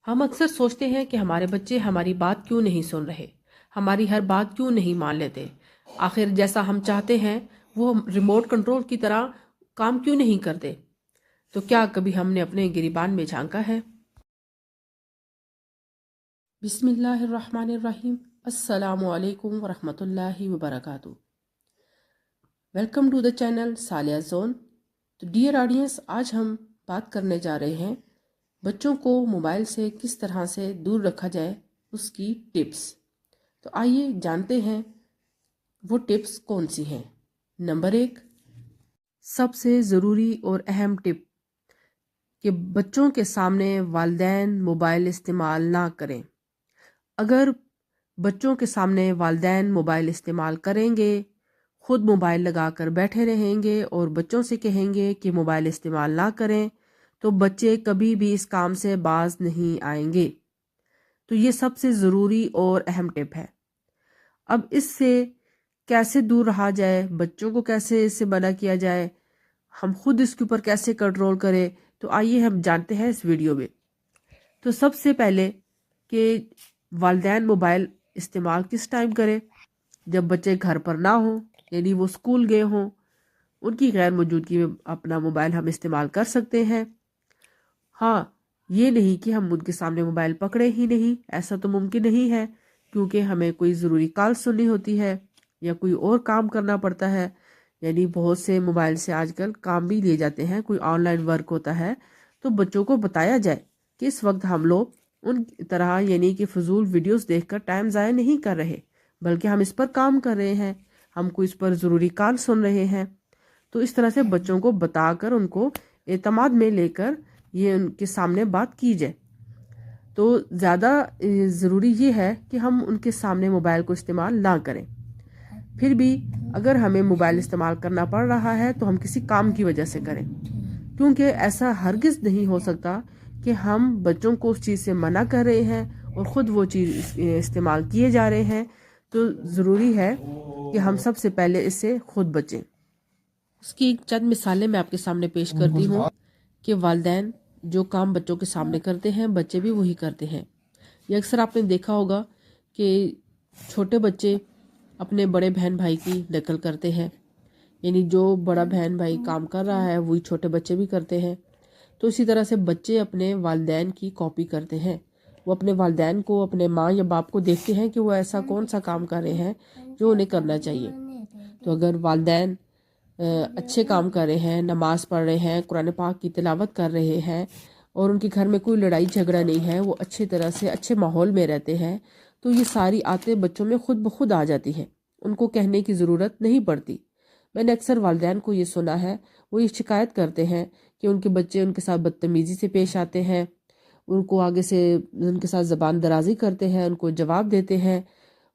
हम अक्सर सोचते हैं कि हमारे बच्चे हमारी बात क्यों नहीं सुन रहे, हमारी हर बात क्यों नहीं मान लेते। आखिर जैसा हम चाहते हैं वो रिमोट कंट्रोल की तरह काम क्यों नहीं करते। तो क्या कभी हमने अपने गिरीबान में झांका है? बिस्मिल्लाहिर्रहमानिर्रहीम। अस्सलामु अलैकुम वरहमतुल्लाहि वबरकातुहू। Welcome to the channel Saliya zone. तो डियर ऑडियंस, आज हम बात करने जा रहे हैं बच्चों को मोबाइल से किस तरह से दूर रखा जाए, उसकी टिप्स। तो आइए जानते हैं वो टिप्स कौन सी हैं। नंबर 1, सबसे ज़रूरी और अहम टिप कि बच्चों के सामने वालिदैन मोबाइल इस्तेमाल ना करें। अगर बच्चों के सामने वालिदैन मोबाइल इस्तेमाल करेंगे, खुद मोबाइल लगाकर बैठे रहेंगे और बच्चों से कहेंगे कि मोबाइल इस्तेमाल ना करें, तो बच्चे कभी भी इस काम से बाज नहीं आएंगे। तो ये सबसे ज़रूरी और अहम टिप है। अब इससे कैसे दूर रहा जाए, बच्चों को कैसे इससे मना किया जाए, हम खुद इसके ऊपर कैसे कंट्रोल करें, तो आइए हम जानते हैं इस वीडियो में। तो सबसे पहले कि वालिदैन मोबाइल इस्तेमाल किस टाइम करें? जब बच्चे घर पर ना हो, यानी वो स्कूल गए हों, उनकी गैर मौजूदगी में अपना मोबाइल हम इस्तेमाल कर सकते हैं। हाँ, ये नहीं कि हम उनके सामने मोबाइल पकड़े ही नहीं, ऐसा तो मुमकिन नहीं है, क्योंकि हमें कोई ज़रूरी कॉल सुननी होती है या कोई और काम करना पड़ता है। यानी बहुत से मोबाइल से आजकल काम भी लिए जाते हैं, कोई ऑनलाइन वर्क होता है। तो बच्चों को बताया जाए कि इस वक्त हम लोग उन तरह यानी कि फजूल वीडियोस देखकर टाइम ज़ाया नहीं कर रहे, बल्कि हम इस पर काम कर रहे हैं, हमको इस पर ज़रूरी कॉल सुन रहे हैं। तो इस तरह से बच्चों को बताकर उनको एतमाद में लेकर ये उनके सामने बात की जाए। तो ज़्यादा ज़रूरी ये है कि हम उनके सामने मोबाइल को इस्तेमाल ना करें। फिर भी अगर हमें मोबाइल इस्तेमाल करना पड़ रहा है तो हम किसी काम की वजह से करें, क्योंकि ऐसा हरगिज़ नहीं हो सकता कि हम बच्चों को उस चीज़ से मना कर रहे हैं और ख़ुद वो चीज़ इस्तेमाल किए जा रहे हैं। तो ज़रूरी है कि हम सबसे पहले इससे खुद बचें। उसकी चंद मिसालें मैं आपके सामने पेश करती हूँ कि वालिदैन जो काम बच्चों के सामने करते हैं, बच्चे भी वही करते हैं। ये अक्सर आपने देखा होगा कि छोटे बच्चे अपने बड़े बहन भाई की नकल करते हैं, यानी जो बड़ा बहन भाई काम कर रहा है वही छोटे बच्चे भी करते हैं। तो इसी तरह से बच्चे अपने वालिदैन की कॉपी करते हैं। वो अपने वालिदैन को, अपने माँ या बाप को देखते हैं कि वो ऐसा कौन सा काम कर रहे हैं जो उन्हें करना चाहिए। तो अगर वालिदैन अच्छे काम कर रहे हैं, नमाज़ पढ़ रहे हैं, कुरान पाक की तिलावत कर रहे हैं और उनके घर में कोई लड़ाई झगड़ा नहीं है, वो अच्छी तरह से अच्छे माहौल में रहते हैं, तो ये सारी आदतें बच्चों में खुद ब खुद आ जाती हैं, उनको कहने की ज़रूरत नहीं पड़ती। मैंने अक्सर वालिदैन को ये सुना है, वो ये शिकायत करते हैं कि उनके बच्चे उनके साथ बदतमीज़ी से पेश आते हैं, उनको आगे से उनके साथ ज़बान दराजी करते हैं, उनको जवाब देते हैं।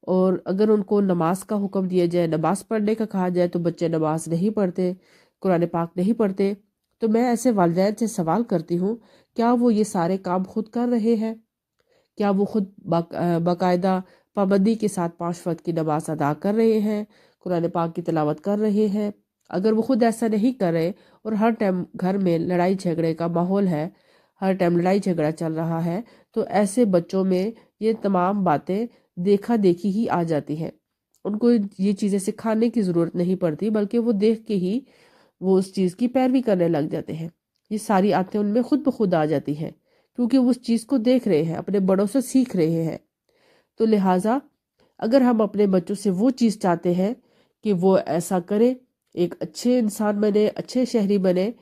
और अगर उनको नमाज का हुक्म दिया जाए, नमाज पढ़ने का कहा जाए, तो बच्चे नमाज नहीं पढ़ते, कुरान पाक नहीं पढ़ते। तो मैं ऐसे वालिदैन से सवाल करती हूँ, क्या वो ये सारे काम खुद कर रहे हैं? क्या वो खुद बाकायदा पाबंदी के साथ 5 वक्त की नमाज अदा कर रहे हैं, कुरान पाक की तिलावत कर रहे हैं? अगर वो खुद ऐसा नहीं कर रहे और हर टाइम घर में लड़ाई झगड़े का माहौल है, हर टाइम लड़ाई झगड़ा चल रहा है, तो ऐसे बच्चों में ये तमाम बातें देखा देखी ही आ जाती है। उनको ये चीज़ें सिखाने की ज़रूरत नहीं पड़ती, बल्कि वो देख के ही वो उस चीज़ की पैरवी करने लग जाते हैं। ये सारी आदतें उनमें खुद ब खुद आ जाती हैं, क्योंकि वो उस चीज़ को देख रहे हैं, अपने बड़ों से सीख रहे हैं। तो लिहाजा अगर हम अपने बच्चों से वो चीज़ चाहते हैं कि वो ऐसा करे, एक अच्छे इंसान बने, अच्छे शहरी बने,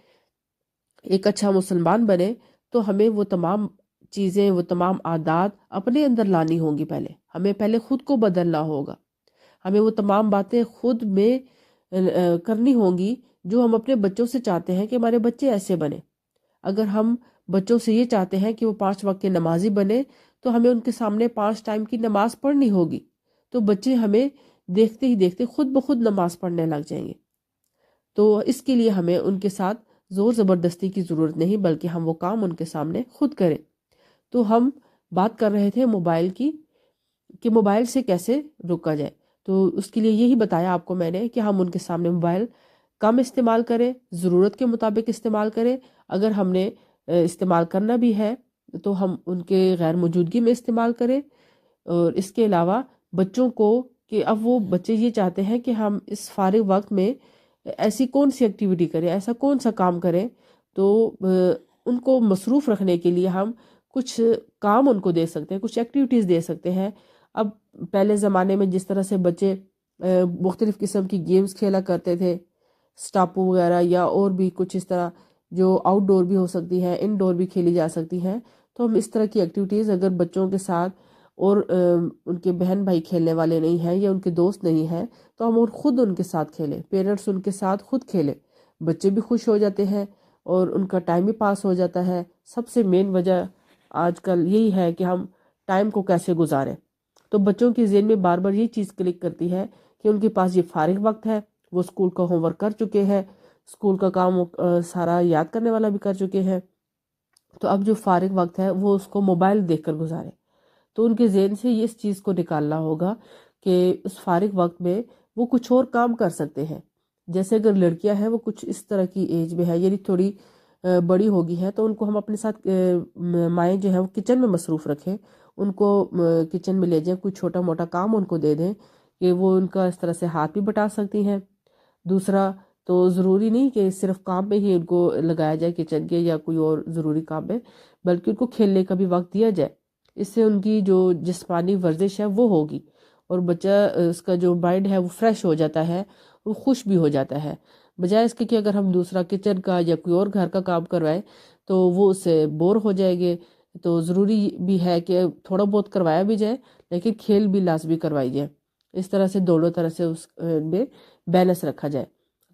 एक अच्छा मुसलमान बने, तो हमें वो तमाम चीज़ें, वो तमाम आदात अपने अंदर लानी होंगी। हमें पहले खुद को बदलना होगा। हमें वो तमाम बातें खुद में करनी होंगी जो हम अपने बच्चों से चाहते हैं कि हमारे बच्चे ऐसे बने। अगर हम बच्चों से ये चाहते हैं कि वो 5 वक्त के नमाजी बने, तो हमें उनके सामने 5 टाइम की नमाज पढ़नी होगी। तो बच्चे हमें देखते ही देखते खुद ब खुद नमाज पढ़ने लग जाएंगे। तो इसके लिए हमें उनके साथ ज़ोर ज़बरदस्ती की ज़रूरत नहीं, बल्कि हम वो काम उनके सामने खुद करें। तो हम बात कर रहे थे मोबाइल की, कि मोबाइल से कैसे रोका जाए। तो उसके लिए यही बताया आपको मैंने कि हम उनके सामने मोबाइल कम इस्तेमाल करें, ज़रूरत के मुताबिक इस्तेमाल करें। अगर हमने इस्तेमाल करना भी है تو ہم ان کے غیر موجودگی میں استعمال کریں. اور اس کے علاوہ بچوں کو کہ اب وہ بچے یہ چاہتے ہیں کہ ہم اس فارغ وقت میں ایسی کون سی ایکٹیویٹی کریں، ایسا کون سا کام کریں. تو ان کو مصروف رکھنے کے لیے ہم کچھ کام ان کو دے سکتے ہیں، کچھ ایکٹیویٹیز دے سکتے ہیں. اب پہلے زمانے میں جس طرح سے بچے مختلف قسم کی گیمز کھیلا کرتے تھے، سٹاپو وغیرہ یا اور بھی کچھ اس طرح جو آؤٹ ڈور بھی ہو سکتی ہیں، ان ڈور بھی کھیلی جا سکتی ہیں، تو ہم اس طرح کی ایکٹیویٹیز اگر بچوں کے ساتھ اور ان کے بہن بھائی کھیلنے والے نہیں ہیں یا ان کے دوست نہیں ہیں تو ہم اور خود ان کے ساتھ کھیلیں، پیرنٹس ان کے ساتھ خود کھیلیں. بچے بھی خوش ہو جاتے ہیں اور ان کا ٹائم بھی پاس ہو جاتا ہے. سب سے مین وجہ آج کل یہی ہے کہ ہم ٹائم کو کیسے گزاریں. تو بچوں کی ذہن میں بار بار یہ چیز کلک کرتی ہے کہ ان کے پاس یہ فارغ وقت ہے، وہ اسکول کا ہوم ورک کر چکے ہیں، اسکول کا کام سارا یاد کرنے والا بھی کر چکے ہیں، تو اب جو فارغ وقت ہے وہ اس کو موبائل دیکھ کر گزارے. تو ان کے ذہن سے اس چیز کو نکالنا ہوگا کہ اس فارغ وقت میں وہ کچھ اور کام کر سکتے ہیں. جیسے اگر لڑکیاں ہیں وہ کچھ اس طرح کی ایج میں ہے، یعنی تھوڑی بڑی ہوگی ہے، تو ان کو ہم اپنے ساتھ مائیں جو ہے وہ کچن میں مصروف رکھیں، ان کو کچن میں لے جائیں، کوئی چھوٹا موٹا کام ان کو دے دیں کہ وہ ان کا اس طرح سے ہاتھ بھی بٹا سکتی ہیں. دوسرا تو ضروری نہیں کہ صرف کام میں ہی ان کو لگایا جائے کچن کے یا کوئی اور ضروری کام میں، بلکہ ان کو کھیلنے کا بھی وقت دیا جائے. اس سے ان کی جو جسمانی ورزش ہے وہ ہوگی اور بچہ اس کا جو مائنڈ ہے وہ فریش ہو جاتا ہے، وہ خوش بھی ہو جاتا ہے. بجائے اس کے کہ اگر ہم دوسرا کچن کا یا کوئی اور گھر کا کام کروائیں تو وہ اس سے بور ہو جائے گے. تو ضروری بھی ہے کہ تھوڑا بہت کروایا بھی جائے لیکن کھیل بھی لازمی کروائی جائے. اس طرح سے دونوں طرح سے اس میں بیلنس رکھا جائے.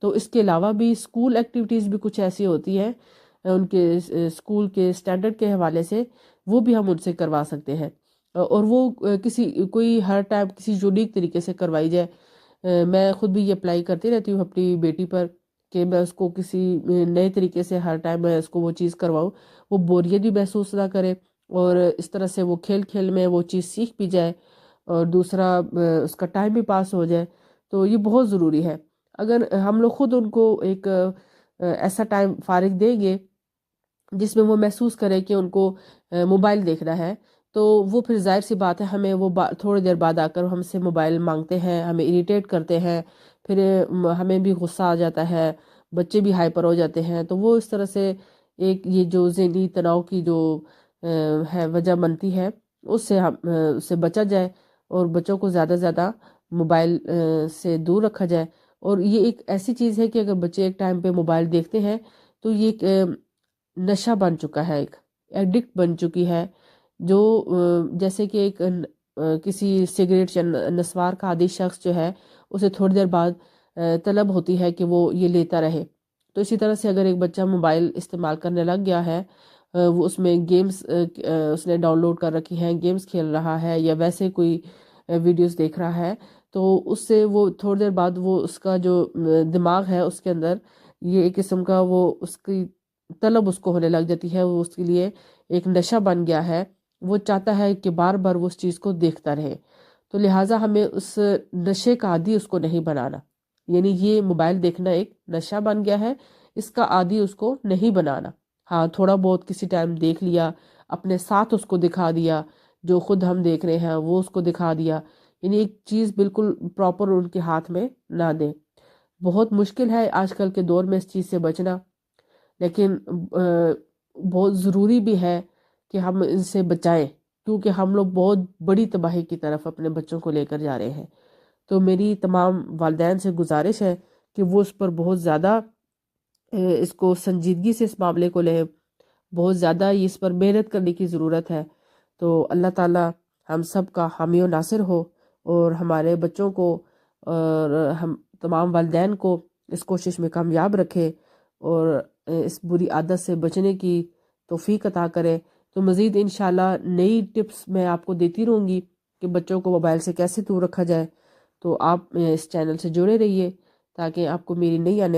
تو اس کے علاوہ بھی اسکول ایکٹیویٹیز بھی کچھ ایسی ہوتی ہیں ان کے اسکول کے سٹینڈرڈ کے حوالے سے، وہ بھی ہم ان سے کروا سکتے ہیں اور وہ کوئی ہر ٹائم کسی یونیک طریقے سے کروائی جائے. میں خود بھی یہ اپلائی کرتی رہتی ہوں اپنی بیٹی پر کہ میں اس کو کسی نئے طریقے سے ہر ٹائم میں اس کو وہ چیز کرواؤں، وہ بوریت بھی محسوس نہ کرے اور اس طرح سے وہ کھیل کھیل میں وہ چیز سیکھ بھی جائے اور دوسرا اس کا ٹائم بھی پاس ہو جائے. تو یہ بہت ضروری ہے. اگر ہم لوگ خود ان کو ایک ایسا ٹائم فارغ دیں گے جس میں وہ محسوس کرے کہ ان کو موبائل دیکھنا ہے، تو وہ پھر ظاہر سی بات ہے ہمیں وہ تھوڑی دیر بعد آ کر ہم سے موبائل مانگتے ہیں، ہمیں اریٹیٹ کرتے ہیں، پھر ہمیں بھی غصہ آ جاتا ہے، بچے بھی ہائپر ہو جاتے ہیں. تو وہ اس طرح سے ایک یہ جو ذہنی تناؤ کی جو ہے وجہ بنتی ہے، اس سے بچا جائے اور بچوں کو زیادہ سے زیادہ موبائل سے دور رکھا جائے. اور یہ ایک ایسی چیز ہے کہ اگر بچے ایک ٹائم پہ موبائل دیکھتے ہیں تو یہ ایک نشہ بن چکا ہے، ایک ایڈکٹ بن چکی ہے، جو جیسے کہ ایک کسی سگریٹ یا نسوار کا عادی شخص جو ہے اسے تھوڑی دیر بعد طلب ہوتی ہے کہ وہ یہ لیتا رہے. تو اسی طرح سے اگر ایک بچہ موبائل استعمال کرنے لگ گیا ہے، وہ اس میں گیمز اس نے ڈاؤن لوڈ کر رکھی ہیں، گیمز کھیل رہا ہے یا ویسے کوئی ویڈیوز دیکھ رہا ہے، تو اس سے وہ تھوڑی دیر بعد وہ اس کا جو دماغ ہے اس کے اندر یہ ایک قسم کا وہ اس کی طلب اس کو ہونے لگ جاتی ہے، وہ اس کے لیے ایک نشہ بن گیا ہے، وہ چاہتا ہے کہ بار بار وہ اس چیز کو دیکھتا رہے. تو لہٰذا ہمیں اس نشے کا عادی اس کو نہیں بنانا، یعنی یہ موبائل دیکھنا ایک نشہ بن گیا ہے، اس کا عادی اس کو نہیں بنانا. ہاں تھوڑا بہت کسی ٹائم دیکھ لیا، اپنے ساتھ اس کو دکھا دیا، جو خود ہم دیکھ رہے ہیں وہ اس کو دکھا دیا، یعنی ایک چیز بالکل پراپر ان کے ہاتھ میں نہ دیں. بہت مشکل ہے آج کل کے دور میں اس چیز سے بچنا، لیکن بہت ضروری بھی ہے کہ ہم ان سے بچائیں، کیونکہ ہم لوگ بہت بڑی تباہی کی طرف اپنے بچوں کو لے کر جا رہے ہیں. تو میری تمام والدین سے گزارش ہے کہ وہ اس پر بہت زیادہ اس کو سنجیدگی سے اس معاملے کو لیں، بہت زیادہ اس پر محنت کرنے کی ضرورت ہے. تو اللہ تعالی ہم سب کا حامی و ناصر ہو اور ہمارے بچوں کو اور ہم تمام والدین کو اس کوشش میں کامیاب رکھے اور اس بری عادت سے بچنے کی توفیق عطا کرے. تو مزید انشاءاللہ نئی ٹپس میں آپ کو دیتی رہوں گی کہ بچوں کو موبائل سے کیسے دور رکھا جائے. تو آپ اس چینل سے جڑے رہیے تاکہ آپ کو میری نئی آنے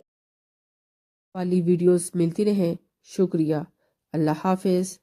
والی ویڈیوز ملتی رہیں. شکریہ. اللہ حافظ.